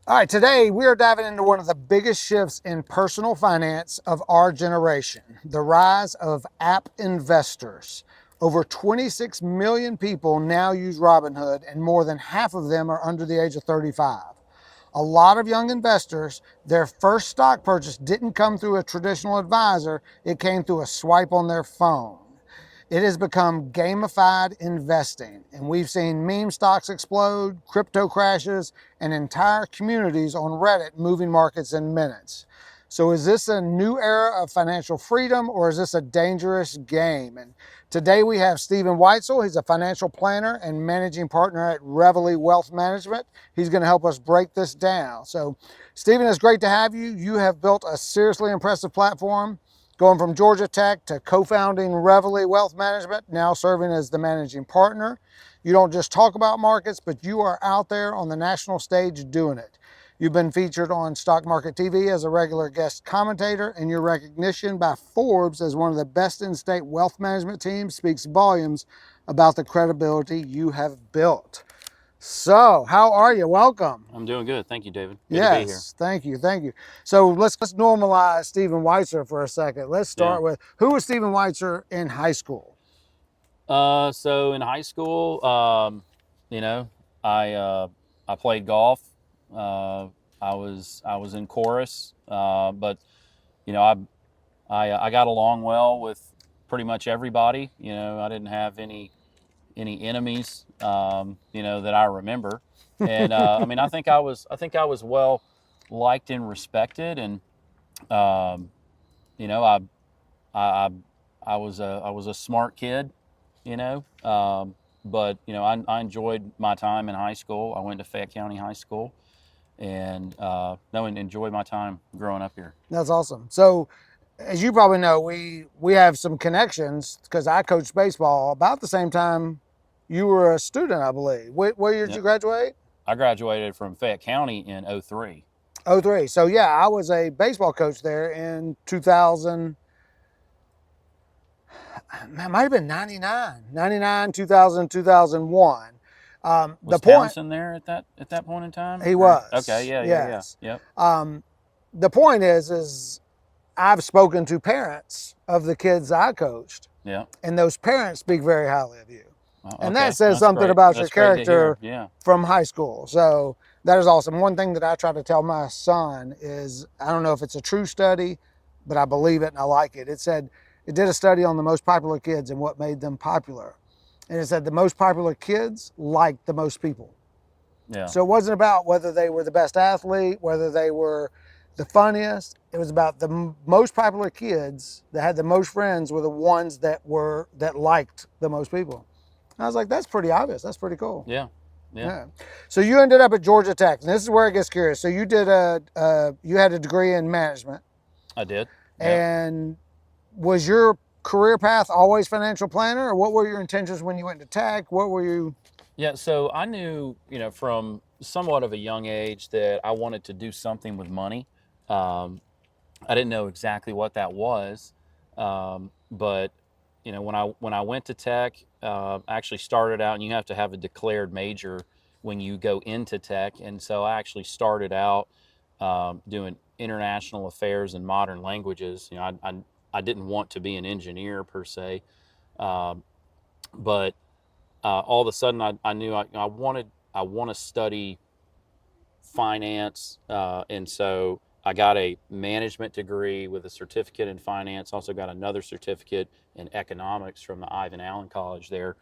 All right, today we are diving into one of the biggest shifts in personal finance of our generation, the rise of app investors. Over 26 million people now use Robinhood, and more than half of them are under the age of 35. A lot of young investors, their first stock purchase didn't come through a traditional advisor, it came through a swipe on their phone. It has become gamified investing, and we've seen meme stocks explode, crypto crashes, and entire communities on Reddit moving markets in minutes. So is this a new era of financial freedom, or is this a dangerous game? And today we have Stephen Weitzel. He's a financial planner and managing partner at Reveille Wealth Management. He's going to help us break this down. So Stephen, it's great to have you. You have built a seriously impressive platform, going from Georgia Tech to co-founding Reveille Wealth Management, now serving as the managing partner. You don't just talk about markets, but you are out there on the national stage doing it. You've been featured on Stock Market TV as a regular guest commentator, and your recognition by Forbes as one of the best in-state wealth management teams speaks volumes about the credibility you have built. So, how are you? Welcome. I'm doing good. Thank you, David. Good to be here. Yes, thank you, thank you. So let's normalize Stephen Weitzel for a second. Let's Yeah. start with, who was Stephen Weitzel in high school? So in high school, you know, I played golf. Uh, I was in chorus, but you know, I got along well with pretty much everybody. You know, I didn't have any enemies. That I remember, and I mean, I think I was well liked and respected, and um, you know, I I was a smart kid, you know. But I enjoyed my time in high school. I went to Fayette County High School, and enjoyed my time growing up here. That's awesome. So, as you probably know, we have some connections because I coached baseball about the same time you were a student, I believe. What year did you Yep. graduate? I graduated from Fayette County in '03. Oh, three. So yeah, I was a baseball coach there in 2000. It might have been 99, 2000, 2001. The Was point, Townsend there at that point in time? he Or okay, was, yeah. yes. Yep. Um, the point is I've spoken to parents of the kids I coached, Yeah. and those parents speak very highly of you. Oh, And that okay, says that's something great. about your That's great to hear. character Yeah. from high school. So that is awesome. One thing that I try to tell my son is, I don't know if it's a true study, but I believe it and I like it. It said, it did a study on the most popular kids and what made them popular. And it said the most popular kids liked the most people. Yeah. So it wasn't about whether they were the best athlete, whether they were the funniest. It was about the most popular kids that had the most friends were the ones that liked the most people. And I was like, that's pretty obvious. That's pretty cool. Yeah. Yeah. Yeah. So you ended up at Georgia Tech, and this is where it gets curious. So you had a degree in management, I did. Yep. and was your career path always financial planner, or what were your intentions when you went to Tech? What were you? Yeah, so I knew, from somewhat of a young age that I wanted to do something with money. Um, I didn't know exactly what that was, but when I went to tech, I actually started out, and you have to have a declared major when you go into tech, and so I actually started out doing international affairs and modern languages. I didn't want to be an engineer per se, um, but all of a sudden I knew I want to study finance, and so I got a management degree with a certificate in finance. Also got another certificate in economics from the Ivan Allen College there,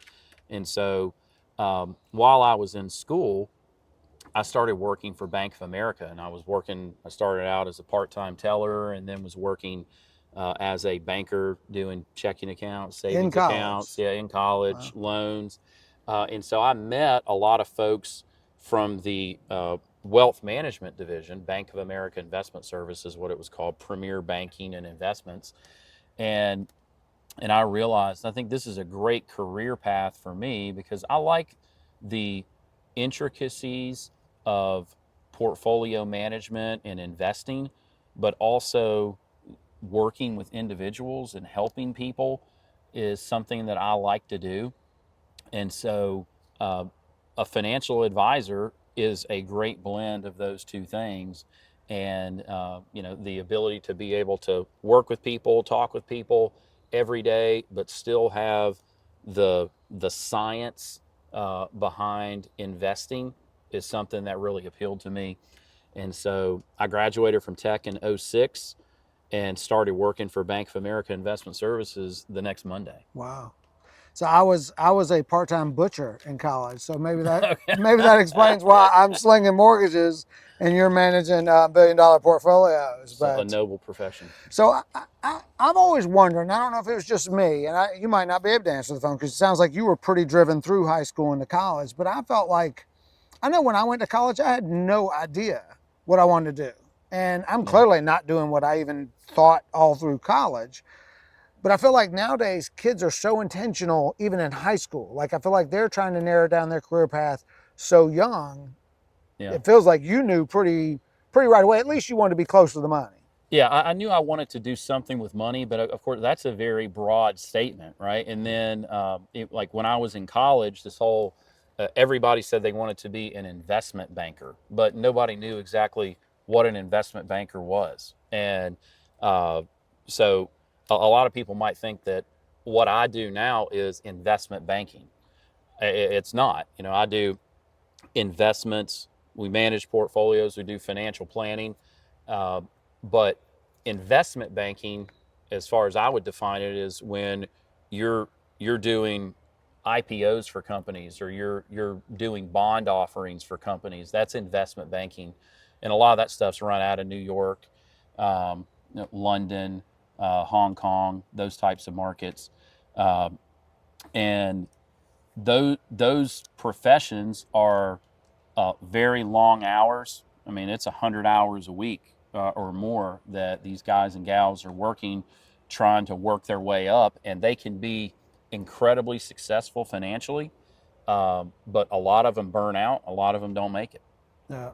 and so while I was in school, I started working for Bank of America, and I started out as a part-time teller, and then was working as a banker doing checking accounts, In savings accounts, college? yeah, in college, Wow. loans. And so I met a lot of folks from the wealth management division. Bank of America Investment Services, what it was called, Premier Banking and Investments. And I realized I think this is a great career path for me because I like the intricacies of portfolio management and investing, but also working with individuals and helping people is something that I like to do. And so, uh, a financial advisor is a great blend of those two things. And, the ability to be able to work with people, talk with people every day, but still have the science behind investing is something that really appealed to me. And so I graduated from tech in '06 and started working for Bank of America Investment Services the next Monday. Wow. So I was a part-time butcher in college. So maybe that explains why I'm slinging mortgages and you're managing billion-dollar portfolios. So a But noble profession. so I'm always wondering. I don't know if it was just me, and you might not be able to answer the phone because it sounds like you were pretty driven through high school into college. But I felt like I know when I went to college, I had no idea what I wanted to do, and I'm clearly not doing what I even thought all through college. But I feel like nowadays kids are so intentional, even in high school. Like I feel like they're trying to narrow down their career path so young. Yeah. It feels like you knew pretty right away. At least you wanted to be close to the money. Yeah, I knew I wanted to do something with money, but of course that's a very broad statement, right? And then, like when I was in college, this whole everybody said they wanted to be an investment banker, but nobody knew exactly what an investment banker was. And so a lot of people might think that what I do now is investment banking. It's not. I do investments, we manage portfolios, we do financial planning. Uh, but investment banking, as far as I would define it, is when you're doing IPOs for companies or you're doing bond offerings for companies. That's investment banking, and a lot of that stuff's run out of New York, London, Hong Kong, those types of markets, and those professions are very long hours. I mean, it's 100 hours a week or more that these guys and gals are working, trying to work their way up, and they can be incredibly successful financially. But a lot of them burn out. A lot of them don't make it. Yeah.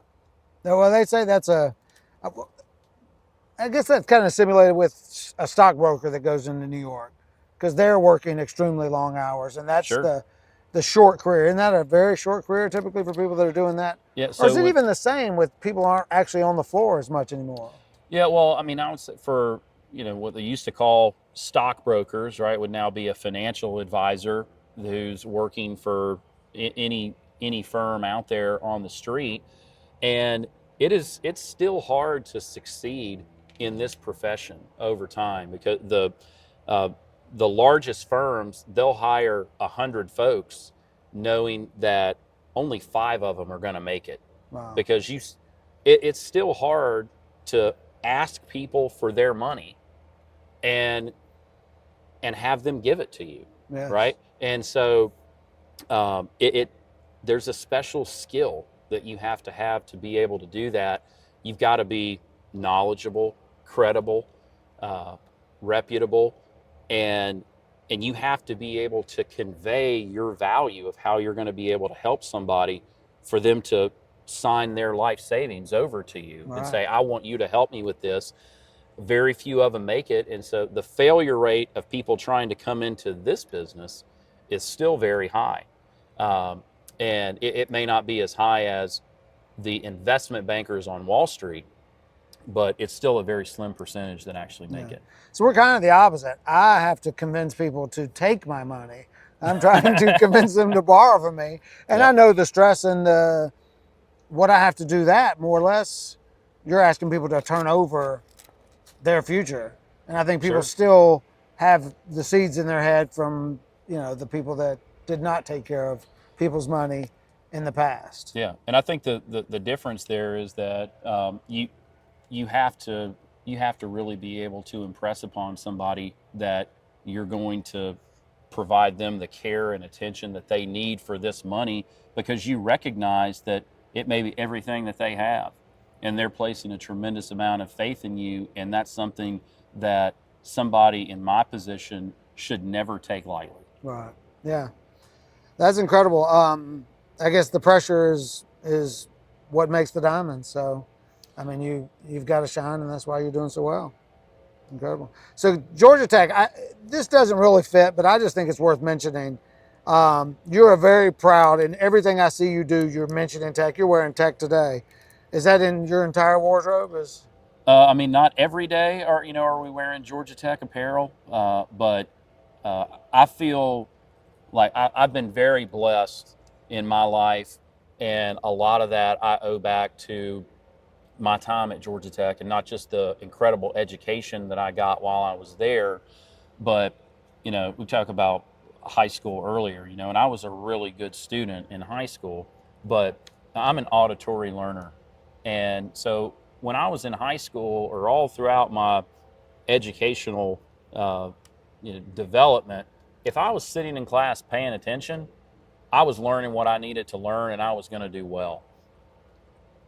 Well, they say I guess that's kind of simulated with a stockbroker that goes into New York because they're working extremely long hours, and that's Sure. the short career. Isn't that a very short career typically for people that are doing that? Yeah. Or So is it even the same with people aren't actually on the floor as much anymore? yeah. Well, I mean, I would say for what they used to call stockbrokers, right, would now be a financial advisor who's working for any firm out there on the street, and it's still hard to succeed in this profession over time because uh, the largest firms, they'll hire 100 folks knowing that only 5 of them are going to make it. Wow. Because it's still hard to ask people for their money and have them give it to you. Yes. Right. And so it there's a special skill that you have to be able to do that. You've got to be knowledgeable, credible, reputable, and you have to be able to convey your value of how you're going to be able to help somebody for them to sign their life savings over to you and say, I want you to help me with this. Very few of them make it. And so the failure rate of people trying to come into this business is still very high. And it may not be as high as the investment bankers on Wall Street, but it's still a very slim percentage that actually make it. So we're kind of the opposite. I have to convince people to take my money. I'm trying to convince them to borrow from me. And Yep. I know the stress and what I have to do that more or less. You're asking people to turn over their future. And I think people Sure. still have the seeds in their head from, the people that did not take care of people's money in the past. Yeah, and I think the difference there is that you have to really be able to impress upon somebody that you're going to provide them the care and attention that they need for this money because you recognize that it may be everything that they have, and they're placing a tremendous amount of faith in you, and that's something that somebody in my position should never take lightly. Right. Yeah. That's incredible. I guess the pressure is what makes the diamond. So, I mean, you've got to shine, and that's why you're doing so well. Incredible. So Georgia Tech, this doesn't really fit, but I just think it's worth mentioning. You're a very proud, and everything I see you do, you're mentioning tech. You're wearing tech today. Is that in your entire wardrobe? I mean, not every day are we wearing Georgia Tech apparel, but I feel like I've been very blessed in my life, and a lot of that I owe back to my time at Georgia Tech, and not just the incredible education that I got while I was there, but we talk about high school earlier, and I was a really good student in high school, but I'm an auditory learner. And so when I was in high school or all throughout my educational development, if I was sitting in class paying attention, I was learning what I needed to learn and I was going to do well.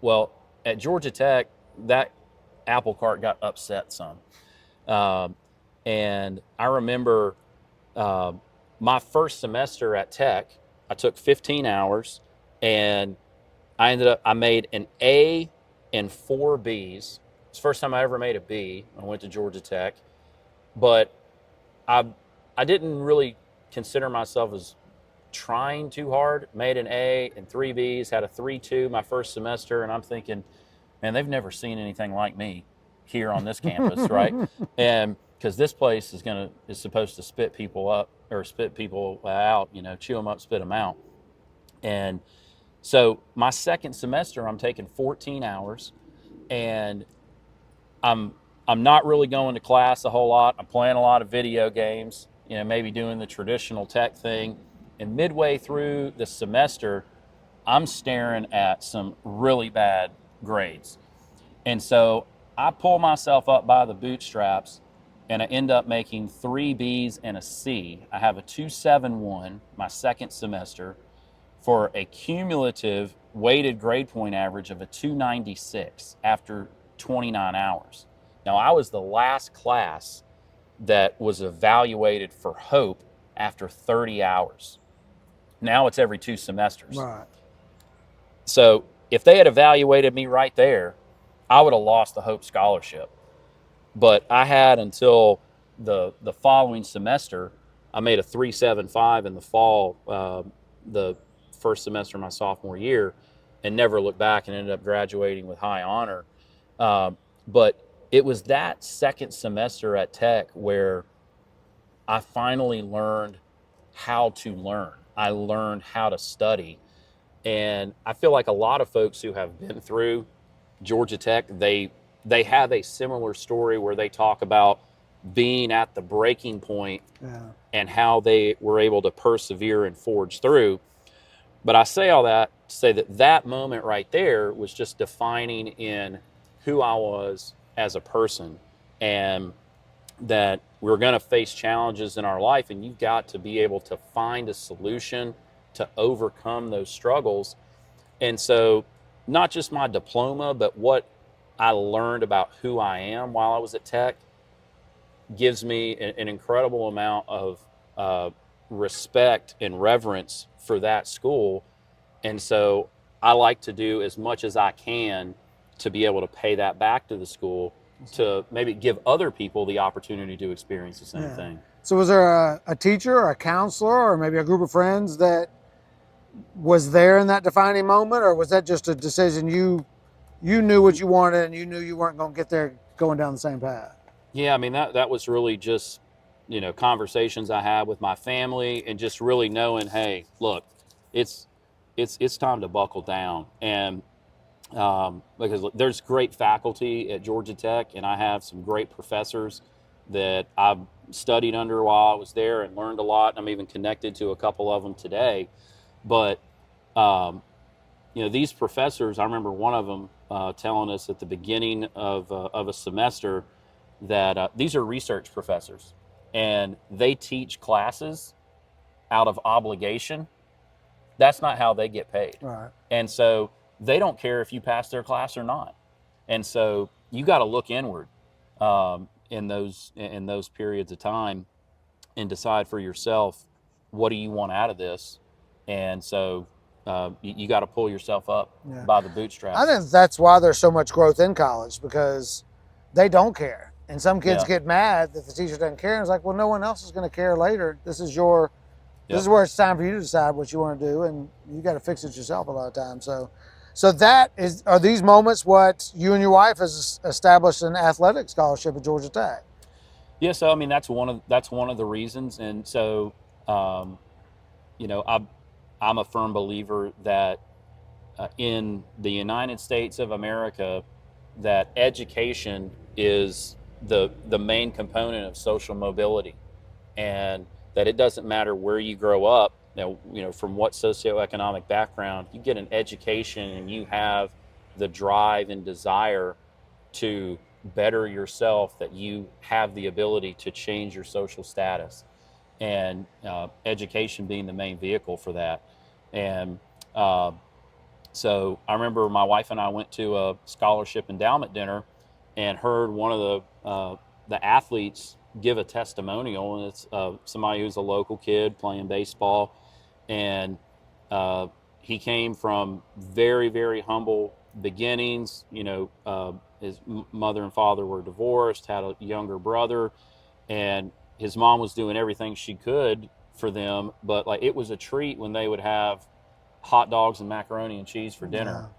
Well, at Georgia Tech, that apple cart got upset some. Um, and I remember my first semester at Tech, I took 15 hours and I made an A and 4 Bs. It's the first time I ever made a B when I went to Georgia Tech. But I, I didn't really consider myself as trying too hard. Made an A and 3 Bs, had a 3.2 my first semester. And I'm thinking, man, they've never seen anything like me here on this campus, right? And because this place is supposed to spit people up or spit people out, chew them up, spit them out. And so my second semester, I'm taking 14 hours, and I'm I'm not really going to class a whole lot. I'm playing a lot of video games, maybe doing the traditional tech thing. And midway through the semester, I'm staring at some really bad grades. And so I pull myself up by the bootstraps and I end up making 3 Bs and a C. I have a 271 my second semester for a cumulative weighted grade point average of a 296 after 29 hours. Now, I was the last class that was evaluated for hope after 30 hours. Now it's every 2 semesters. Right. So if they had evaluated me right there, I would have lost the Hope Scholarship. But I had until the following semester. I made a 3.75 in the fall, the first semester of my sophomore year, and never looked back and ended up graduating with high honor. But it was that second semester at Tech where I finally learned how to learn. I learned how to study. And I feel like a lot of folks who have been through Georgia Tech, they have a similar story where they talk about being at the breaking point and how they were able to persevere and forge through. But I say all that to say that moment right there was just defining in who I was as a person, and that we're going to face challenges in our life, and you've got to be able to find a solution to overcome those struggles. And so not just my diploma, but what I learned about who I am while I was at Tech gives me an incredible amount of respect and reverence for that school. And so I like to do as much as I can to be able to pay that back to the school, to maybe give other people the opportunity to experience the same thing. So was there a teacher or a counselor or maybe a group of friends that was there in that defining moment, or was that just a decision you knew what you wanted and you knew you weren't going to get there going down the same path? Yeah, I mean, that was really just, conversations I had with my family, and just really knowing, hey, look, it's time to buckle down. And because there's great faculty at Georgia Tech, and I have some great professors that I've studied under while I was there and learned a lot. I'm even connected to a couple of them today. But, these professors, I remember one of them telling us at the beginning of a semester that these are research professors, and they teach classes out of obligation. That's not how they get paid. Right. And so they don't care if you pass their class or not. And so you got to look inward in those periods of time and decide for yourself, what do you want out of this? And so you got to pull yourself up by the bootstraps. I think that's why there's so much growth in college, because they don't care. And some kids get mad that the teacher doesn't care. And it's like, well, no one else is going to care later. This is your This is where it's time for you to decide what you want to do, and you got to fix it yourself a lot of times. So that is, are these moments what you and your wife has established an athletic scholarship at Georgia Tech? Yeah, so I mean that's one of the reasons, and so um, you know I'm a firm believer that in the United States of America, that education is the main component of social mobility, and that it doesn't matter where you grow up, from what socioeconomic background, you get an education and you have the drive and desire to better yourself, that you have the ability to change your social status, and education being the main vehicle for that. And so I remember my wife and I went to a scholarship endowment dinner and heard one of the athletes give a testimonial, and it's somebody who's a local kid playing baseball, and he came from very, very humble beginnings. His mother and father were divorced, had a younger brother, and his mom was doing everything she could for them, but like it was a treat when they would have hot dogs and macaroni and cheese for dinner.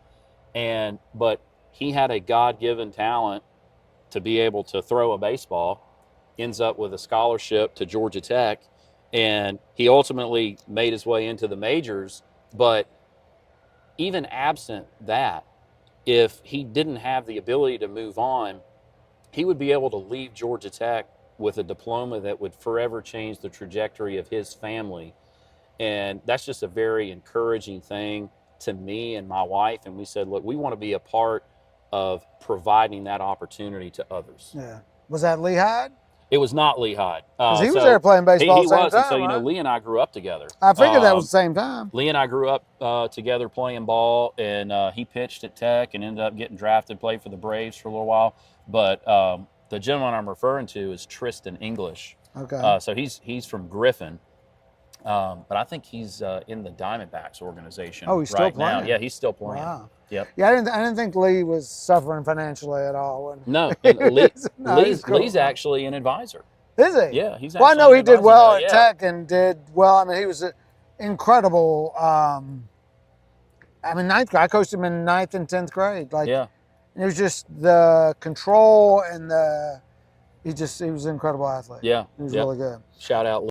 But he had a God-given talent to be able to throw a baseball, ends up with a scholarship to Georgia Tech, and he ultimately made his way into the majors. But even absent that, if he didn't have the ability to move on, he would be able to leave Georgia Tech with a diploma that would forever change the trajectory of his family. And that's just a very encouraging thing to me and my wife. And we said, look, we want to be a part of providing that opportunity to others. Yeah. Was that Lehigh? It was not Lehigh. Because he was there playing baseball He at the same was. time, And so, right? Lee and I grew up together. I figured that was the same time. Lee and I grew up together playing ball, and he pitched at Tech and ended up getting drafted, played for the Braves for a little while. But the gentleman I'm referring to is Tristan English. Okay. So he's from Griffin. But I think he's in the Diamondbacks organization. Oh, he's still playing? Now. Yeah, he's still playing. Wow. Yep. Yeah, I didn't think Lee was suffering financially at all. No, and He's cool. Lee's actually an advisor. Is he? Yeah, he's. Well, I know he did well at Tech. Tech and did well. I mean, he was incredible. I mean, ninth grade. I coached him in 9th and 10th grade. Like, yeah. It was just the control and he was an incredible athlete. Yeah. He was really good. Shout out.